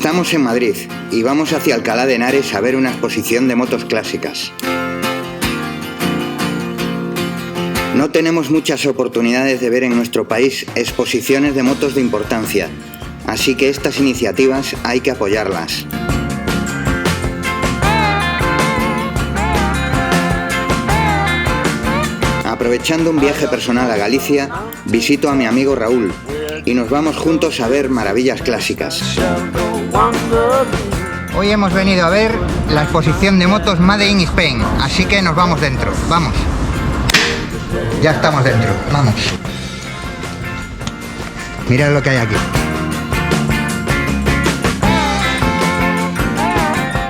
Estamos en Madrid y vamos hacia Alcalá de Henares a ver una exposición de motos clásicas. No tenemos muchas oportunidades de ver en nuestro país exposiciones de motos de importancia, así que estas iniciativas hay que apoyarlas. Aprovechando un viaje personal a Galicia, visito a mi amigo Raúl y nos vamos juntos a ver maravillas clásicas. Hoy hemos venido a ver la exposición de motos Made in Spain, así que nos vamos dentro, vamos. Ya estamos dentro, vamos. Mirad lo que hay aquí.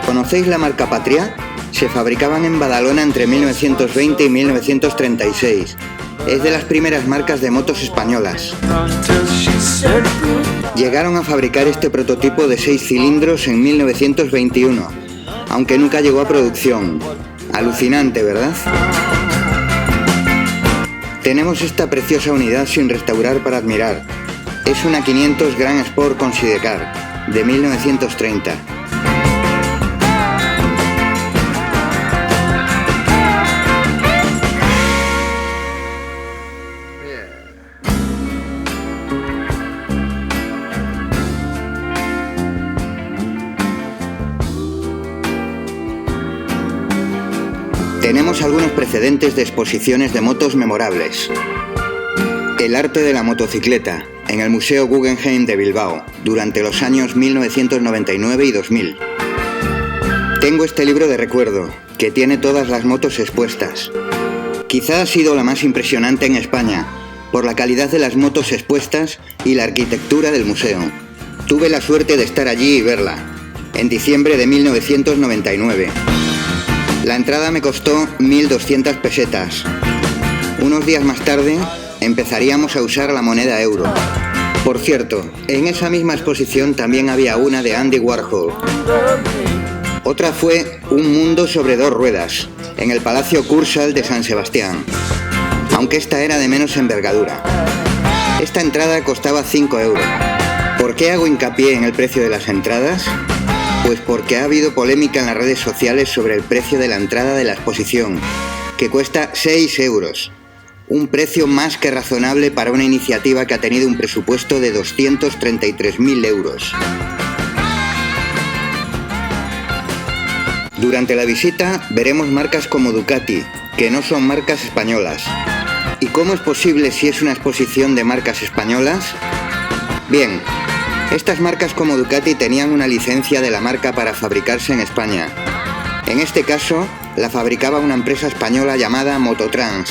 ¿Conocéis la marca Patria? Se fabricaban en Badalona entre 1920 y 1936. Es de las primeras marcas de motos españolas. Llegaron a fabricar este prototipo de 6 cilindros en 1921, aunque nunca llegó a producción. Alucinante, ¿verdad? Tenemos esta preciosa unidad sin restaurar para admirar. Es una 500 Grand Sport con sidecar, de 1930. Tenemos algunos precedentes de exposiciones de motos memorables. El arte de la motocicleta, en el Museo Guggenheim de Bilbao, durante los años 1999 y 2000. Tengo este libro de recuerdo, que tiene todas las motos expuestas. Quizá ha sido la más impresionante en España, por la calidad de las motos expuestas y la arquitectura del museo. Tuve la suerte de estar allí y verla, en diciembre de 1999. La entrada me costó 1.200 pesetas. Unos días más tarde empezaríamos a usar la moneda euro. Por cierto, en esa misma exposición también había una de Andy Warhol. Otra fue Un mundo sobre dos ruedas, en el Palacio Kursaal de San Sebastián, aunque esta era de menos envergadura. Esta entrada costaba 5 euros. ¿Por qué hago hincapié en el precio de las entradas? Pues porque ha habido polémica en las redes sociales sobre el precio de la entrada de la exposición, que cuesta 6 euros. Un precio más que razonable para una iniciativa que ha tenido un presupuesto de 233.000 euros. Durante la visita veremos marcas como Ducati, que no son marcas españolas. ¿Y cómo es posible si es una exposición de marcas españolas? Bien, estas marcas como Ducati tenían una licencia de la marca para fabricarse en España. En este caso, la fabricaba una empresa española llamada Mototrans.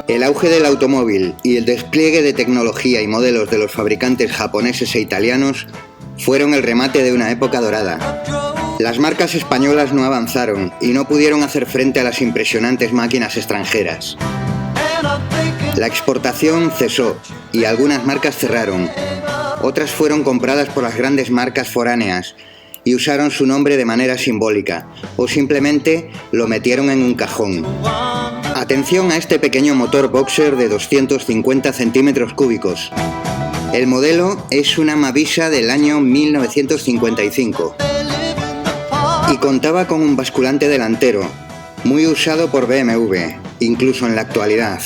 El auge del automóvil y el despliegue de tecnología y modelos de los fabricantes japoneses e italianos fueron el remate de una época dorada. Las marcas españolas no avanzaron y no pudieron hacer frente a las impresionantes máquinas extranjeras. La exportación cesó y algunas marcas cerraron. Otras fueron compradas por las grandes marcas foráneas y usaron su nombre de manera simbólica o simplemente lo metieron en un cajón. Atención a este pequeño motor boxer de 250 centímetros cúbicos. El modelo es una Mavisa del año 1955 y contaba con un basculante delantero, muy usado por BMW, incluso en la actualidad.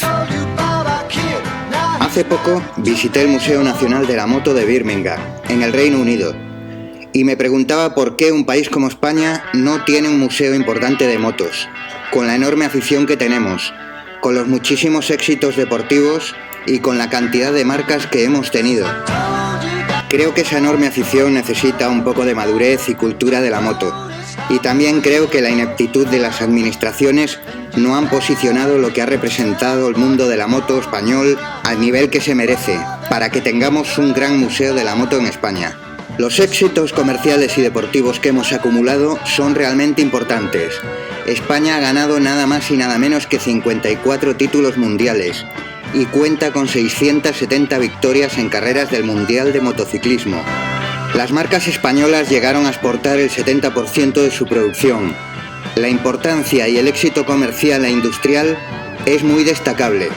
Hace poco visité el Museo Nacional de la Moto de Birmingham, en el Reino Unido, y me preguntaba por qué un país como España no tiene un museo importante de motos, con la enorme afición que tenemos, con los muchísimos éxitos deportivos y con la cantidad de marcas que hemos tenido. Creo que esa enorme afición necesita un poco de madurez y cultura de la moto, y también creo que la ineptitud de las administraciones no han posicionado lo que ha representado el mundo de la moto español al nivel que se merece, para que tengamos un gran museo de la moto en España. Los éxitos comerciales y deportivos que hemos acumulado son realmente importantes. España ha ganado nada más y nada menos que 54 títulos mundiales y cuenta con 670 victorias en carreras del Mundial de Motociclismo. Las marcas españolas llegaron a exportar el 70% de su producción. La importancia y el éxito comercial e industrial es muy destacable.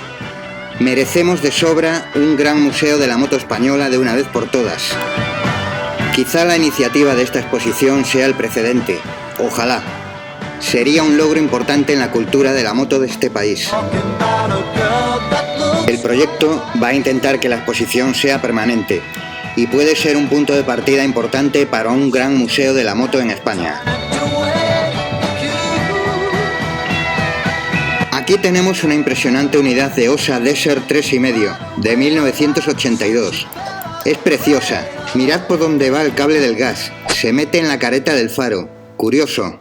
Merecemos de sobra un gran museo de la moto española de una vez por todas. Quizá la iniciativa de esta exposición sea el precedente. Ojalá. Sería un logro importante en la cultura de la moto de este país. El proyecto va a intentar que la exposición sea permanente y puede ser un punto de partida importante para un gran museo de la moto en España. Aquí tenemos una impresionante unidad de Osa Desert 3,5 de 1982. Es preciosa. Mirad por dónde va el cable del gas. Se mete en la careta del faro. Curioso.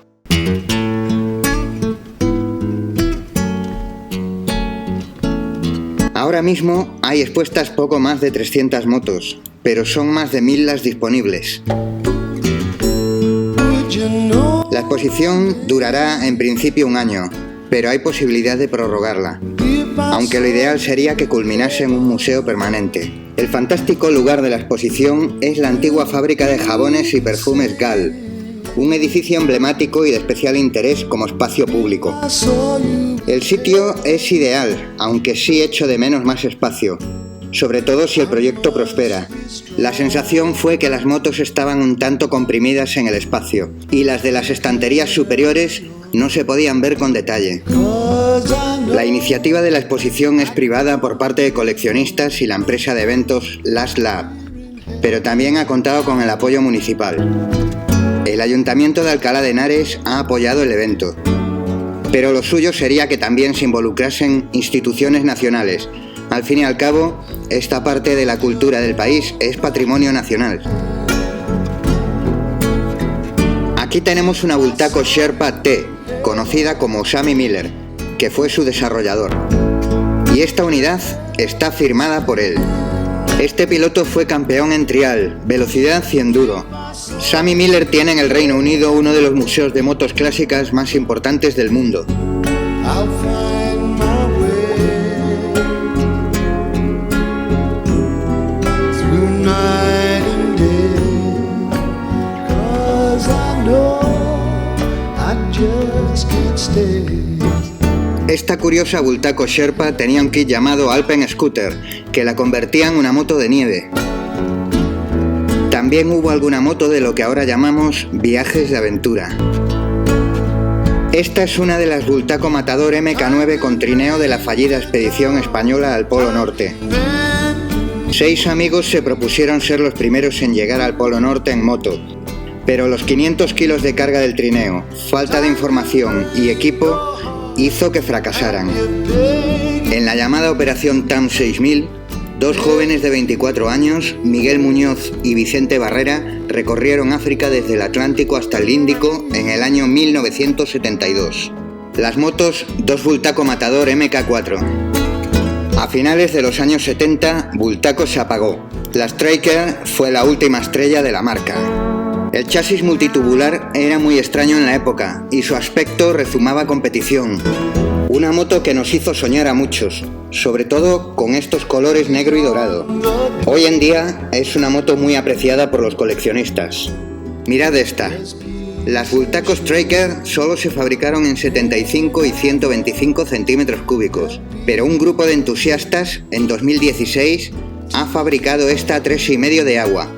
Ahora mismo hay expuestas poco más de 300 motos, pero son más de 1000 las disponibles. La exposición durará en principio un año, pero hay posibilidad de prorrogarla, aunque lo ideal sería que culminase en un museo permanente. El fantástico lugar de la exposición es la antigua fábrica de jabones y perfumes Gal, un edificio emblemático y de especial interés como espacio público. El sitio es ideal, aunque sí echo de menos más espacio, sobre todo si el proyecto prospera. La sensación fue que las motos estaban un tanto comprimidas en el espacio, y las de las estanterías superiores no se podían ver con detalle. La iniciativa de la exposición es privada por parte de coleccionistas y la empresa de eventos Last Lab, pero también ha contado con el apoyo municipal. El Ayuntamiento de Alcalá de Henares ha apoyado el evento, pero lo suyo sería que también se involucrasen instituciones nacionales. Al fin y al cabo, esta parte de la cultura del país es patrimonio nacional. Aquí tenemos una Bultaco Sherpa T, conocida como Sammy Miller, que fue su desarrollador. Y esta unidad está firmada por él. Este piloto fue campeón en trial, velocidad y enduro. Sammy Miller tiene en el Reino Unido uno de los museos de motos clásicas más importantes del mundo. Esta curiosa Bultaco Sherpa tenía un kit llamado Alpen Scooter, que la convertía en una moto de nieve. También hubo alguna moto de lo que ahora llamamos viajes de aventura. Esta es una de las Bultaco Matador MK9 con trineo de la fallida expedición española al Polo Norte. 6 amigos se propusieron ser los primeros en llegar al Polo Norte en moto, pero los 500 kilos de carga del trineo, falta de información y equipo hizo que fracasaran. En la llamada Operación TAM 6000, 2 jóvenes de 24 años, Miguel Muñoz y Vicente Barrera, recorrieron África desde el Atlántico hasta el Índico en el año 1972. Las motos, 2 Bultaco Matador MK4. A finales de los años 70, Bultaco se apagó. La Striker fue la última estrella de la marca. El chasis multitubular era muy extraño en la época y su aspecto rezumaba competición. Una moto que nos hizo soñar a muchos, sobre todo con estos colores negro y dorado. Hoy en día es una moto muy apreciada por los coleccionistas. Mirad esta. Las Bultaco Striker solo se fabricaron en 75 y 125 centímetros cúbicos, pero un grupo de entusiastas en 2016 ha fabricado esta a 3,5 de agua,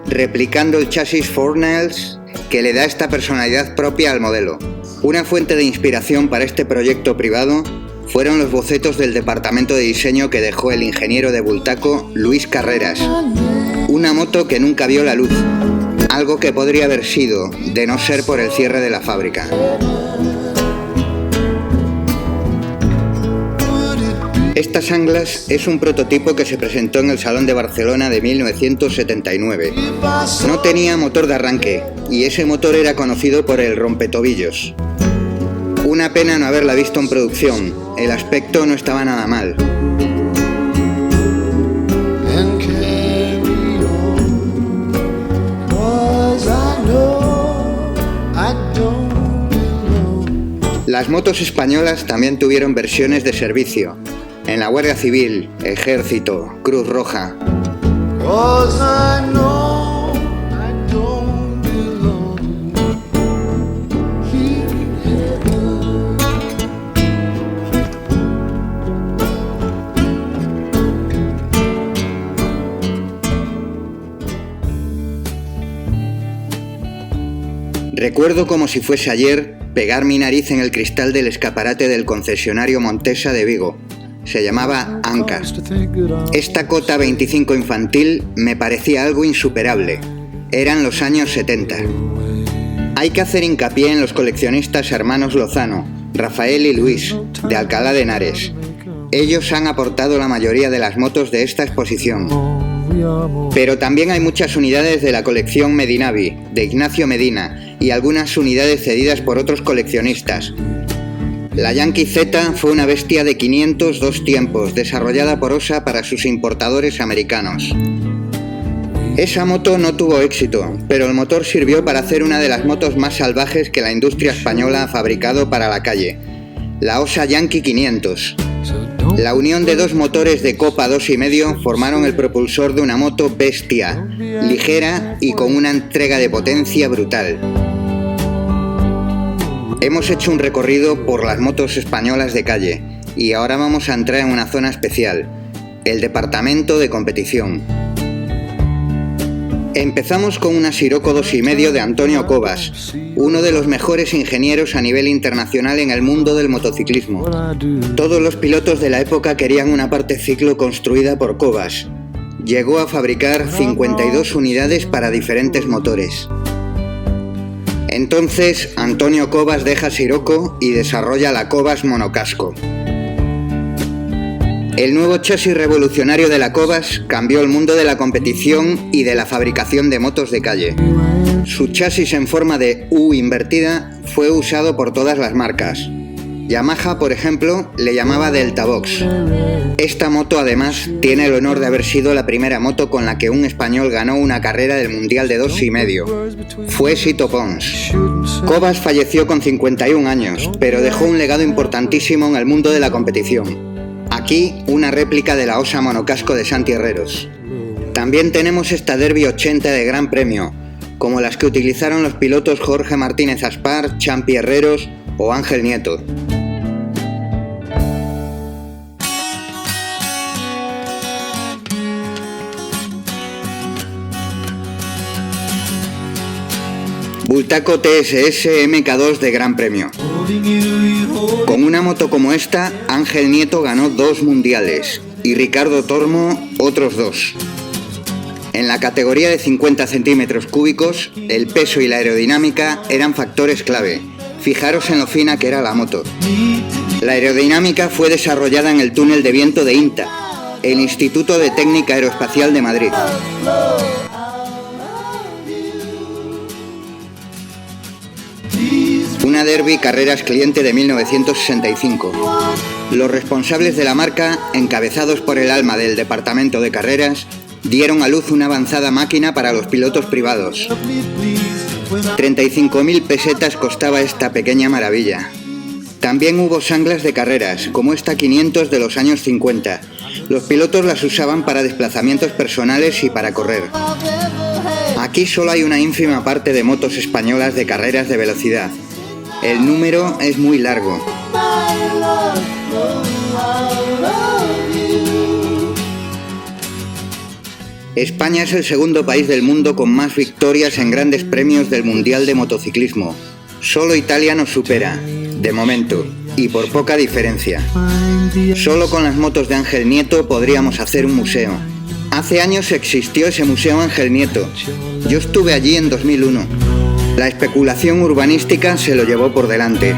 replicando el chasis Four Nails que le da esta personalidad propia al modelo. Una fuente de inspiración para este proyecto privado fueron los bocetos del departamento de diseño que dejó el ingeniero de Bultaco, Luis Carreras. Una moto que nunca vio la luz, algo que podría haber sido, de no ser por el cierre de la fábrica. Estas Anglas es un prototipo que se presentó en el Salón de Barcelona de 1979. No tenía motor de arranque y ese motor era conocido por el rompetobillos. Una pena no haberla visto en producción, el aspecto no estaba nada mal. Las motos españolas también tuvieron versiones de servicio, en la Guardia Civil, Ejército, Cruz Roja. Recuerdo como si fuese ayer pegar mi nariz en el cristal del escaparate del concesionario Montesa de Vigo. Se llamaba Anca. Esta Cota 25 infantil me parecía algo insuperable. Eran los años 70. Hay que hacer hincapié en los coleccionistas hermanos Lozano, Rafael y Luis, de Alcalá de Henares. Ellos han aportado la mayoría de las motos de esta exposición. Pero también hay muchas unidades de la colección Medinavi, de Ignacio Medina, y algunas unidades cedidas por otros coleccionistas. La Yankee Z fue una bestia de 502 tiempos, desarrollada por Osa para sus importadores americanos. Esa moto no tuvo éxito, pero el motor sirvió para hacer una de las motos más salvajes que la industria española ha fabricado para la calle, la Osa Yankee 500. La unión de dos motores de copa 2,5 formaron el propulsor de una moto bestia, ligera y con una entrega de potencia brutal. Hemos hecho un recorrido por las motos españolas de calle y ahora vamos a entrar en una zona especial, el departamento de competición. Empezamos con una Sirocco 2,5 de Antonio Cobas, uno de los mejores ingenieros a nivel internacional en el mundo del motociclismo. Todos los pilotos de la época querían una parte ciclo construida por Cobas. Llegó a fabricar 52 unidades para diferentes motores. Entonces, Antonio Cobas deja Sirocco y desarrolla la Cobas monocasco. El nuevo chasis revolucionario de la Cobas cambió el mundo de la competición y de la fabricación de motos de calle. Su chasis en forma de U invertida fue usado por todas las marcas. Yamaha, por ejemplo, le llamaba Delta Box. Esta moto además tiene el honor de haber sido la primera moto con la que un español ganó una carrera del Mundial de 2,5. Fue Sito Pons. Cobas falleció con 51 años, pero dejó un legado importantísimo en el mundo de la competición. Aquí una réplica de la Osa monocasco de Santi Herreros. También tenemos esta Derby 80 de Gran Premio, como las que utilizaron los pilotos Jorge Martínez Aspar, Champi Herreros o Ángel Nieto. Bultaco TSS MK2 de Gran Premio. Con una moto como esta, Ángel Nieto ganó 2 mundiales y Ricardo Tormo otros 2. En la categoría de 50 centímetros cúbicos, el peso y la aerodinámica eran factores clave. Fijaros en lo fina que era la moto. La aerodinámica fue desarrollada en el túnel de viento de INTA, el Instituto de Técnica Aeroespacial de Madrid. Una Derby Carreras Cliente de 1965. Los responsables de la marca, encabezados por el alma del departamento de carreras, dieron a luz una avanzada máquina para los pilotos privados. 35.000 pesetas costaba esta pequeña maravilla. También hubo sanglas de carreras, como esta 500 de los años 50. Los pilotos las usaban para desplazamientos personales y para correr. Aquí solo hay una ínfima parte de motos españolas de carreras de velocidad. El número es muy largo. España es el segundo país del mundo con más victorias en grandes premios del Mundial de Motociclismo. Solo Italia nos supera, de momento, y por poca diferencia. Solo con las motos de Ángel Nieto podríamos hacer un museo. Hace años existió ese Museo Ángel Nieto. Yo estuve allí en 2001. La especulación urbanística se lo llevó por delante.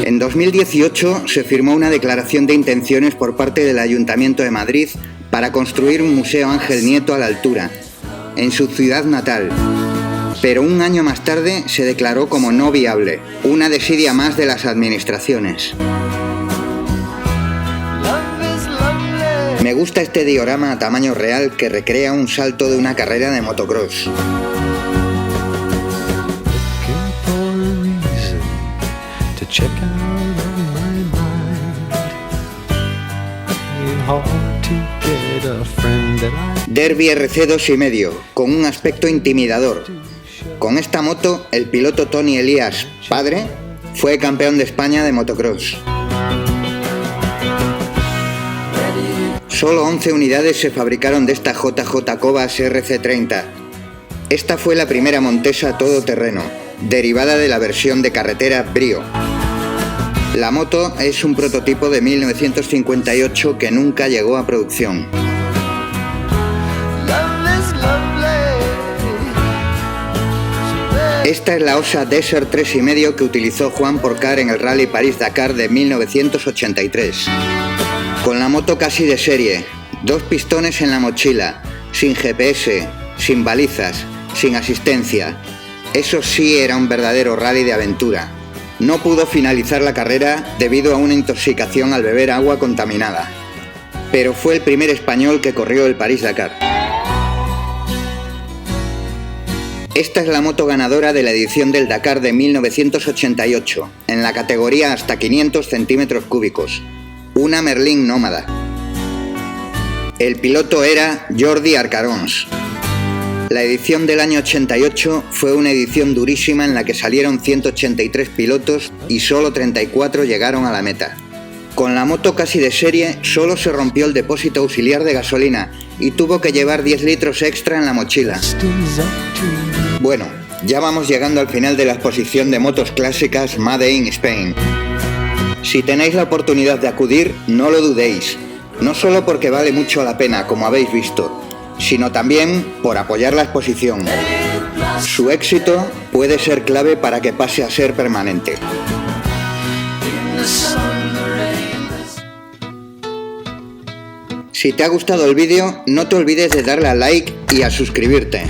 En 2018 se firmó una declaración de intenciones por parte del Ayuntamiento de Madrid para construir un Museo Ángel Nieto a la altura, en su ciudad natal. Pero un año más tarde se declaró como no viable, una desidia más de las administraciones. Me gusta este diorama a tamaño real que recrea un salto de una carrera de motocross. to check out on my mind. Ain't hard to get a friend that I... Derby RC 2,5, con un aspecto intimidador. Con esta moto, el piloto Tony Elías, padre, fue campeón de España de motocross. Solo 11 unidades se fabricaron de esta JJ Cobas RC30. Esta fue la primera Montesa todoterreno, derivada de la versión de carretera Brio. La moto es un prototipo de 1958 que nunca llegó a producción. Esta es la Osa Desert 3,5 que utilizó Juan Porcar en el Rally París-Dakar de 1983. Con la moto casi de serie, 2 pistones en la mochila, sin GPS, sin balizas, sin asistencia. Eso sí era un verdadero rally de aventura. No pudo finalizar la carrera debido a una intoxicación al beber agua contaminada. Pero fue el primer español que corrió el París-Dakar. Esta es la moto ganadora de la edición del Dakar de 1988, en la categoría hasta 500 centímetros cúbicos, una Merlin Nómada. El piloto era Jordi Arcarons. La edición del año 88 fue una edición durísima en la que salieron 183 pilotos y solo 34 llegaron a la meta. Con la moto casi de serie, solo se rompió el depósito auxiliar de gasolina y tuvo que llevar 10 litros extra en la mochila. Bueno, ya vamos llegando al final de la exposición de motos clásicas Made in Spain. Si tenéis la oportunidad de acudir, no lo dudéis, no solo porque vale mucho la pena, como habéis visto, sino también por apoyar la exposición. Su éxito puede ser clave para que pase a ser permanente. Si te ha gustado el vídeo, no te olvides de darle a like y a suscribirte.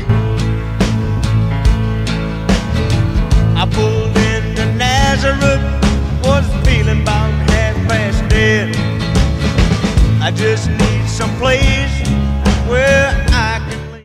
I pulled into Nazareth, was feeling about half past dead. I just need some place